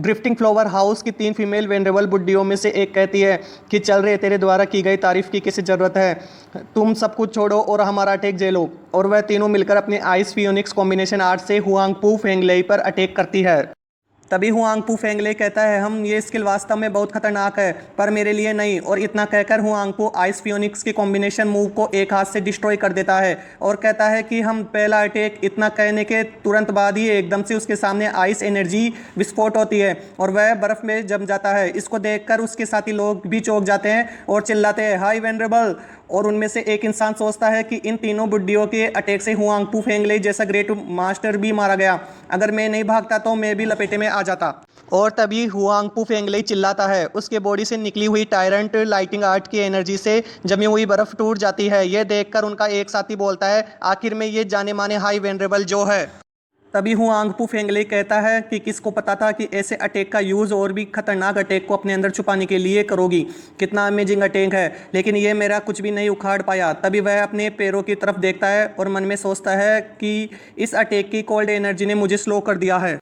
Drifting flower house की 3 female venerable बुड्डियों में से एक कहती है कि चल रहे, तेरे द्वारा की गई तारीफ की किसी ज़रूरत है, तुम सब कुछ छोड़ो और हमारा अटैक झेलो। और वह तीनों मिलकर अपने आइस फियोनिक्स कॉम्बिनेशन आर्ट से हुआंगपू फेंगलेई पर अटैक करती है। तभी हुआंगपू फेंगले कहता है, हम ये स्किल वास्तव में बहुत खतरनाक है पर मेरे लिए नहीं। और इतना कहकर हुआंगपू आइस फियोनिक्स के कॉम्बिनेशन मूव को एक हाथ से डिस्ट्रॉय कर देता है और कहता है कि हम पहला अटैक। इतना कहने के तुरंत बाद ही एकदम से उसके सामने आइस एनर्जी विस्फोट होती है और वह बर्फ में जम जाता है। इसको देखकर उसके साथी लोग भी चौंक जाते हैं और चिल्लाते हैं, हाई वेनरेबल। और उनमें से एक इंसान सोचता है कि इन तीनों बुड्डियों के अटैक से हुआंगपू फेंगले जैसा ग्रेट मास्टर भी मारा गया। अगर मैं नहीं भागता तो मैं भी लपेटे में आ जाता। और तभी हुआंगपू फेंगले चिल्लाता है। उसके बॉडी से निकली हुई टायरेंट लाइटिंग आर्ट की एनर्जी से जमी हुई बर्फ टूट जाती है। यह देखकर उनका एक साथी बोलता है, आखिर में ये जाने माने हाई वेनरेबल जो है। तभी हुआंगपू फेंगले कहता है कि किसको पता था कि ऐसे अटैक का यूज़ और भी खतरनाक अटैक को अपने अंदर छुपाने के लिए करोगी। कितना अमेजिंग अटैक है, लेकिन ये मेरा कुछ भी नहीं उखाड़ पाया। तभी वह अपने पैरों की तरफ देखता है और मन में सोचता है कि इस अटैक की कोल्ड एनर्जी ने मुझे स्लो कर दिया है।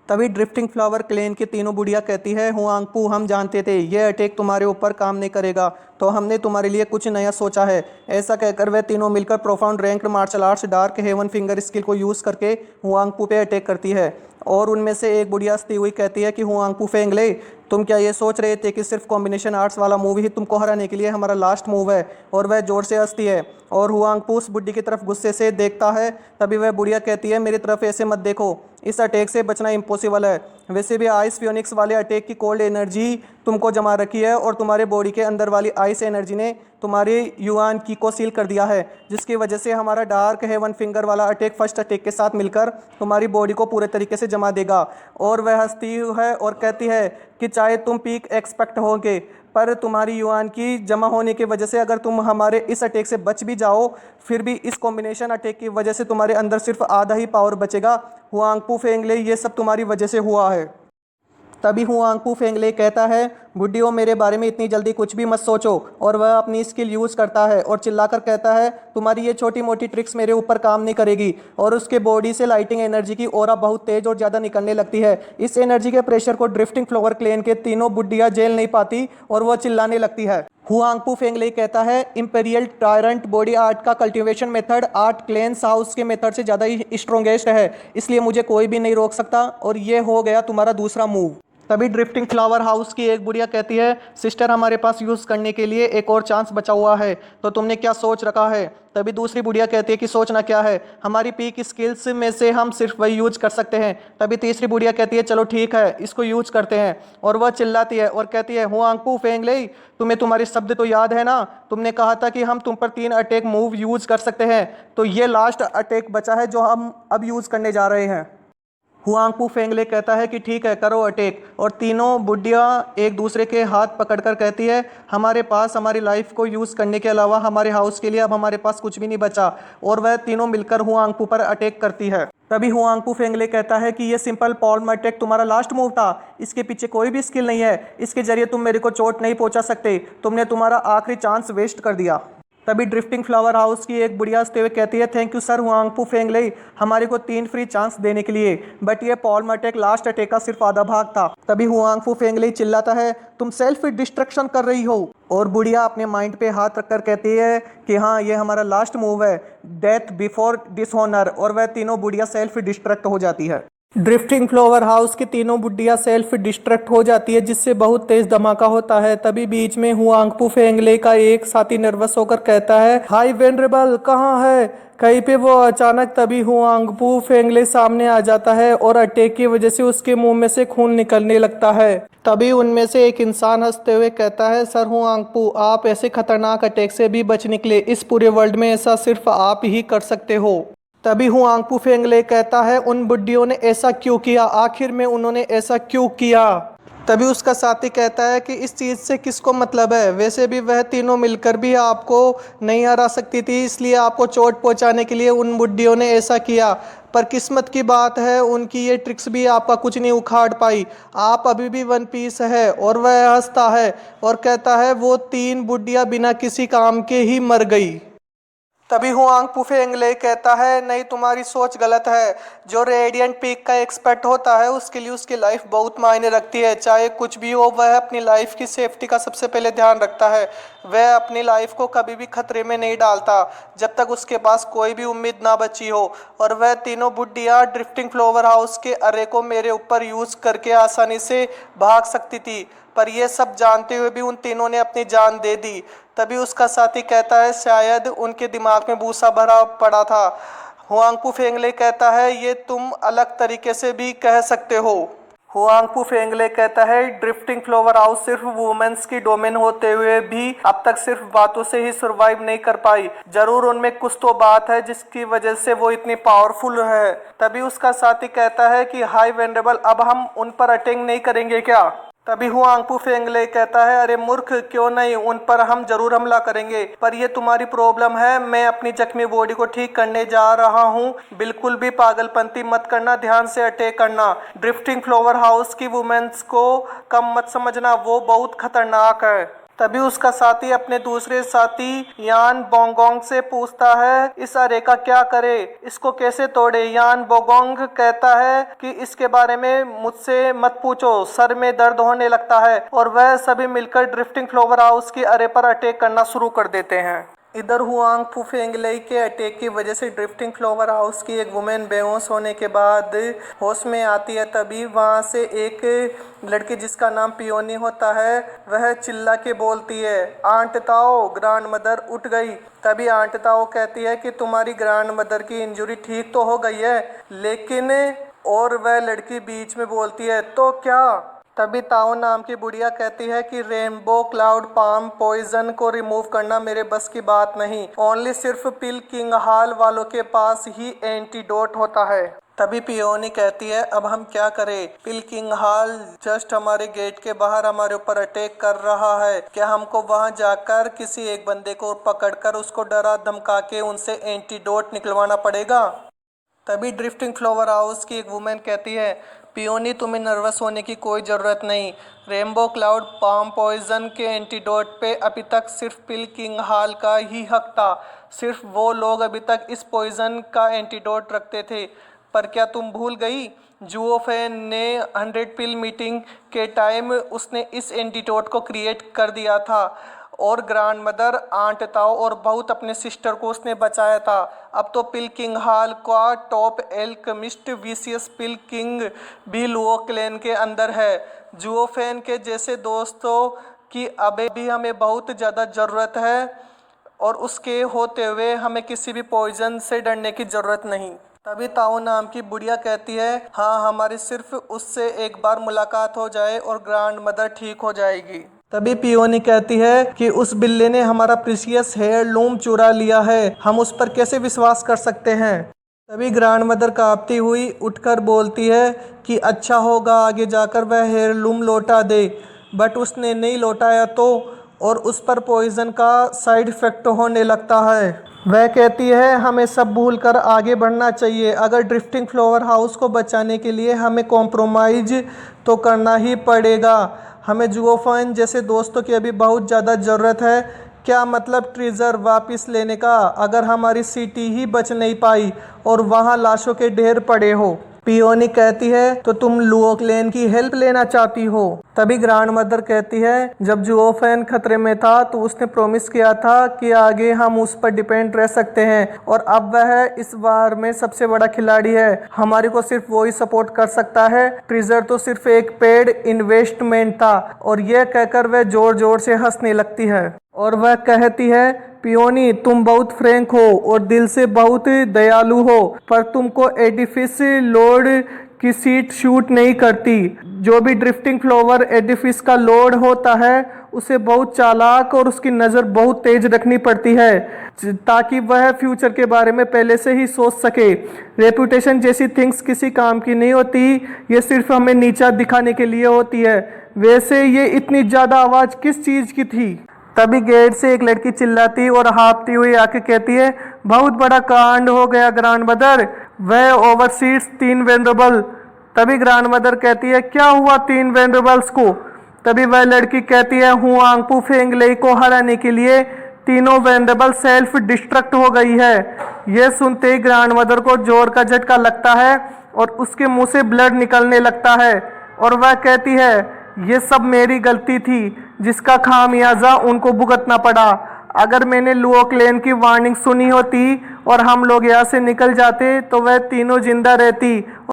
तभी ड्रिफ्टिंग फ्लावर क्लेन की तीनों बुढ़िया कहती है, हुआंगपू हम जानते थे यह अटैक तुम्हारे ऊपर काम नहीं करेगा, तो हमने तुम्हारे लिए कुछ नया सोचा है। ऐसा कहकर वे तीनों मिलकर profound ranked martial arts dark heaven finger skill को यूज़ करके हुआंगपू पे अटैक करती है। और उनमें से एक बुढ़िया हंसती हुई कहती है कि हुआंगपू फेंगले, तुम क्या ये सोच रहे थे कि सिर्फ कॉम्बिनेशन आर्ट्स वाला मूव ही तुमको हराने के लिए हमारा लास्ट मूव है। और वह जोर से हंसती है और हुआंगपू उस बुड्ढी की तरफ गुस्से से देखता है। तभी वह बुढ़िया कहती है, मेरी तरफ ऐसे मत देखो, इस अटैक से बचना इम्पॉसिबल है। वैसे भी आइस फियोनिक्स वाले अटैक की कोल्ड एनर्जी तुमको जमा रखी है और तुम्हारे बॉडी के अंदर वाली आइस एनर्जी ने तुम्हारी युआन की को सील कर दिया है, जिसकी वजह से हमारा डार्क हेवन फिंगर वाला अटैक फर्स्ट अटैक के साथ मिलकर तुम्हारी बॉडी को पूरे तरीके से जमा देगा। और वह हंसती है और कहती है कि चाहे तुम पीक एक्सपेक्ट होगे पर तुम्हारी युआन की जमा होने की वजह से अगर तुम हमारे इस अटैक से बच भी जाओ, फिर भी इस कॉम्बिनेशन अटैक की वजह से तुम्हारे अंदर सिर्फ आधा ही पावर बचेगा। हुआंगपू फेंगले, ये सब तुम्हारी वजह से हुआ है। तभी हुआंगपू फेंगले कहता है, बुड्ढियों मेरे बारे में इतनी जल्दी कुछ भी मत सोचो। और वह अपनी स्किल यूज़ करता है और चिल्लाकर कहता है, तुम्हारी ये छोटी मोटी ट्रिक्स मेरे ऊपर काम नहीं करेगी। और उसके बॉडी से लाइटिंग एनर्जी की ऑरा बहुत तेज और ज़्यादा निकलने लगती है। इस एनर्जी के प्रेशर को ड्रिफ्टिंग फ्लावर क्लेन के तीनों बुड्ढियाँ झेल नहीं पाती और वह चिल्लाने लगती है। हुआंगपू फेंगले कहता है, इंपेरियल टायरेंट बॉडी आर्ट का cultivation method art clans house के मेथड से ज़्यादा ही स्ट्रॉन्गेस्ट है, इसलिए मुझे कोई भी नहीं रोक सकता। और ये हो गया तुम्हारा दूसरा मूव। तभी ड्रिफ्टिंग फ्लावर हाउस की एक बुढ़िया कहती है, सिस्टर हमारे पास यूज़ करने के लिए एक और चांस बचा हुआ है, तो तुमने क्या सोच रखा है। तभी दूसरी बुढ़िया कहती है कि सोचना क्या है, हमारी पीक स्किल्स में से हम सिर्फ वही यूज कर सकते हैं। तभी तीसरी बुढ़िया कहती है, चलो ठीक है, इसको यूज करते हैं। और वह चिल्लाती है और कहती है, हुआंगपू फेंगले, तुम्हें तुम्हारे शब्द तो याद है ना, तुमने कहा था कि हम तुम पर 3 अटैक मूव यूज कर सकते हैं, तो ये लास्ट अटैक बचा है जो हम अब यूज करने जा रहे हैं। हुआंगपू फेंगले कहता है कि ठीक है, करो अटैक। और तीनों बुड्ढिया एक दूसरे के हाथ पकड़कर कहती है, हमारे पास हमारी लाइफ को यूज़ करने के अलावा हमारे हाउस के लिए अब हमारे पास कुछ भी नहीं बचा। और वह तीनों मिलकर हुआंगपू पर अटैक करती है। तभी हुआंगपू फेंगले कहता है कि ये सिंपल पॉल्म अटैक तुम्हारा लास्ट मूव था, इसके पीछे कोई भी स्किल नहीं है, इसके जरिए तुम मेरे को चोट नहीं पहुंचा सकते, तुमने तुम्हारा आखिरी चांस वेस्ट कर दिया। तभी ड्रिफ्टिंग फ्लावर हाउस की एक बुढ़िया हंसते हुए कहती है, थैंक यू सर हुआंगपू फेंगले, हमारे को 3 फ्री चांस देने के लिए, बट ये पॉल्म अटैक लास्ट अटैक का सिर्फ आधा भाग था। तभी हुआंगपू फेंगले चिल्लाता है, तुम सेल्फ डिस्ट्रक्शन कर रही हो। और बुढ़िया अपने माइंड पे हाथ रखकर कहती है कि हाँ, ये हमारा लास्ट मूव है, डेथ बिफोर डिसऑनर। और वह तीनों बुढ़िया सेल्फ डिस्ट्रक्ट हो जाती है। ड्रिफ्टिंग फ्लावर हाउस की तीनों बुड्ढिया सेल्फ डिस्ट्रक्ट हो जाती है, जिससे बहुत तेज धमाका होता है। तभी बीच में हुआंगपू फेंगले का एक साथी नर्वस होकर कहता है, हाई वेनरेबल कहाँ है कहीं पे वो अचानक। तभी हुआंगपू फेंगले सामने आ जाता है और अटैक की वजह से उसके मुंह में से खून निकलने लगता है। तभी उनमें से एक इंसान हंसते हुए कहता है, सर हुआंगपू, आप ऐसे खतरनाक अटैक से भी बच निकले, इस पूरे वर्ल्ड में ऐसा सिर्फ आप ही कर सकते हो। तभी हुआंगपू फेंगले कहता है, उन बुड्ढियों ने ऐसा क्यों किया, आखिर में उन्होंने ऐसा क्यों किया। तभी उसका साथी कहता है कि इस चीज़ से किसको मतलब है, वैसे भी वह तीनों मिलकर भी आपको नहीं हरा सकती थी, इसलिए आपको चोट पहुंचाने के लिए उन बुड्ढियों ने ऐसा किया। पर किस्मत की बात है, उनकी ये ट्रिक्स भी आपका कुछ नहीं उखाड़ पाई, आप अभी भी वन पीस है। और वह हंसता है और कहता है, वो 3 बुड्ढियाँ बिना किसी काम के ही मर गई। तभी हुआंग पुफेंगले कहता है, नहीं तुम्हारी सोच गलत है। जो रेडियंट पीक का एक्सपर्ट होता है उसके लिए उसकी लाइफ बहुत मायने रखती है। चाहे कुछ भी हो, वह अपनी लाइफ की सेफ्टी का सबसे पहले ध्यान रखता है। वह अपनी लाइफ को कभी भी खतरे में नहीं डालता जब तक उसके पास कोई भी उम्मीद ना बची हो। और वह तीनों बुड्ढियाँ ड्रिफ्टिंग फ्लावर हाउस के अर्रे को मेरे ऊपर यूज़ करके आसानी से भाग सकती थी, पर यह सब जानते हुए भी उन तीनों ने अपनी जान दे दी। तभी उसका साथी कहता है, शायद उनके दिमाग में भूसा भरा पड़ा था। हुआंगपू फेंगले कहता है, ये तुम अलग तरीके से भी कह सकते हो। हुआंगपू फेंगले कहता है, ड्रिफ्टिंग फ्लावर हाउस सिर्फ वुमेन्स की डोमेन होते हुए भी अब तक सिर्फ बातों से ही सर्वाइव नहीं कर पाई। जरूर उनमें कुछ तो बात है जिसकी वजह से वो इतनी पावरफुल है। तभी उसका साथी कहता है कि हाई वेनरेबल, अब हम उन पर अटैक नहीं करेंगे क्या? तभी हुआंगपू फेंगले कहता है, अरे मूर्ख, क्यों नहीं, उन पर हम जरूर हमला करेंगे, पर ये तुम्हारी प्रॉब्लम है। मैं अपनी जख्मी बॉडी को ठीक करने जा रहा हूँ। बिल्कुल भी पागलपंती मत करना, ध्यान से अटैक करना। ड्रिफ्टिंग फ्लावर हाउस की वुमेन्स को कम मत समझना, वो बहुत खतरनाक है। तभी उसका साथी अपने दूसरे साथी यान बोंगोंग से पूछता है, इस अर्रे का क्या करे, इसको कैसे तोड़े? यान बोंगोंग कहता है कि इसके बारे में मुझसे मत पूछो, सर में दर्द होने लगता है। और वह सभी मिलकर ड्रिफ्टिंग फ्लावर हाउस के अर्रे पर अटैक करना शुरू कर देते हैं। इधर हुआंगपू फेंगले के अटैक की वजह से ड्रिफ्टिंग फ्लावर हाउस की एक वुमेन बेहोश होने के बाद होश में आती है। तभी वहां से एक लड़की जिसका नाम पियोनी होता है, वह चिल्ला के बोलती है, आंट ताओ, ग्रैंड मदर उठ गई। तभी आंट ताओ कहती है कि तुम्हारी ग्रैंड मदर की इंजरी ठीक तो हो गई है, लेकिन और वह लड़की बीच में बोलती है, तो क्या? तभी ताओ नाम की बुढ़िया कहती है कि रेनबो क्लाउड पाम पॉइजन को रिमूव करना मेरे बस की बात नहीं, ओनली सिर्फ पिल किंग हाल वालों के पास ही एंटीडोट होता है। तभी पियोनी कहती है, अब हम क्या करें? पिल किंग हाल जस्ट हमारे गेट के बाहर हमारे ऊपर अटैक कर रहा है। क्या हमको वहां जाकर किसी एक बंदे को पकड़कर उसको डरा धमका के उनसे एंटीडोट निकलवाना पड़ेगा? तभी ड्रिफ्टिंग फ्लावर हाउस की एक वुमेन कहती है, पियोनी तुम्हें नर्वस होने की कोई ज़रूरत नहीं। रेनबो क्लाउड पाम पॉइजन के एंटीडोट पे अभी तक सिर्फ पिल किंग हाल का ही हक था। सिर्फ वो लोग अभी तक इस पॉइजन का एंटीडोट रखते थे। पर क्या तुम भूल गई? जुओफेन ने 100 पिल मीटिंग के टाइम उसने इस एंटीडोट को क्रिएट कर दिया था, और ग्रैंड मदर, आंट ताओ और बहुत अपने सिस्टर को उसने बचाया था। अब तो पिल किंग हाल का टॉप एल्केमिस्ट विसियस पिल किंग भी लुओ क्लैन के अंदर है। जुओफेन के जैसे दोस्तों की अभी भी हमें बहुत ज़्यादा ज़रूरत है, और उसके होते हुए हमें किसी भी पॉइजन से डरने की ज़रूरत नहीं। तभी ताओ नाम की बुढ़िया कहती है, हाँ, हमारी सिर्फ उससे एक बार मुलाकात हो जाए और ग्रैंड मदर ठीक हो जाएगी। तभी पियोनी कहती है कि उस बिल्ली ने हमारा प्रीशियस हेयरलूम चुरा लिया है, हम उस पर कैसे विश्वास कर सकते हैं? तभी ग्रैंड मदर कांपती हुई उठकर बोलती है कि अच्छा होगा आगे जाकर वह हेयरलूम लौटा दे। बट उसने नहीं लौटाया तो, और उस पर पॉइजन का साइड इफेक्ट होने लगता है। वह कहती है, हमें सब भूलकर आगे बढ़ना चाहिए। अगर ड्रिफ्टिंग फ्लावर हाउस को बचाने के लिए हमें कॉम्प्रोमाइज़ तो करना ही पड़ेगा। हमें जुओफेन जैसे दोस्तों की अभी बहुत ज़्यादा ज़रूरत है। क्या मतलब ट्रेजर वापस लेने का, अगर हमारी सिटी ही बच नहीं पाई और वहाँ लाशों के ढेर पड़े हो? पियोनी कहती है, तो तुम लुओ क्लैन की हेल्प लेना चाहती हो? तभी ग्रैंड मदर कहती है, जब जुओफेन खतरे में था तो उसने प्रॉमिस किया था कि आगे हम उस पर डिपेंड रह सकते हैं, और अब वह इस बार में सबसे बड़ा खिलाड़ी है। हमारी को सिर्फ वो ही सपोर्ट कर सकता है। ट्रेजर तो सिर्फ एक पेड इन्वेस्टमेंट था। और यह कहकर वह जोर जोर से हंसने लगती है, और वह कहती है, पियोनी, तुम बहुत फ्रैंक हो और दिल से बहुत दयालु हो, पर तुमको एडिफिस लॉर्ड की सीट शूट नहीं करती। जो भी ड्रिफ्टिंग फ्लावर एडिफिस का लॉर्ड होता है उसे बहुत चालाक और उसकी नज़र बहुत तेज रखनी पड़ती है, ताकि वह फ्यूचर के बारे में पहले से ही सोच सके। रेपुटेशन जैसी थिंग्स किसी काम की नहीं होती, ये सिर्फ हमें नीचा दिखाने के लिए होती है। वैसे ये इतनी ज़्यादा आवाज़ किस चीज़ की थी? तभी गेट से एक लड़की चिल्लाती और हाँफती हुई आके कहती है, बहुत बड़ा कांड हो गया ग्रैंड मदर, वह ओवरसीड्स 3 वेनरेबल। तभी ग्रैंड मदर कहती है, क्या हुआ 3 वेनरेबल्स को? तभी वह लड़की कहती है, हुआंगपू फेंगले को हराने के लिए तीनों वेनरेबल सेल्फ डिस्ट्रक्ट हो गई है। यह सुनते ही ग्रैंडमदर को जोर का झटका लगता है और उसके मुंह से ब्लड निकलने लगता है और वह कहती है, ये सब मेरी गलती थी जिसका खामियाजा उनको भुगतना पड़ा। अगर मैंने लुओक लेन की वार्निंग सुनी होती और हम लोग यहाँ से निकल जाते तो वह तीनों जिंदा रहती।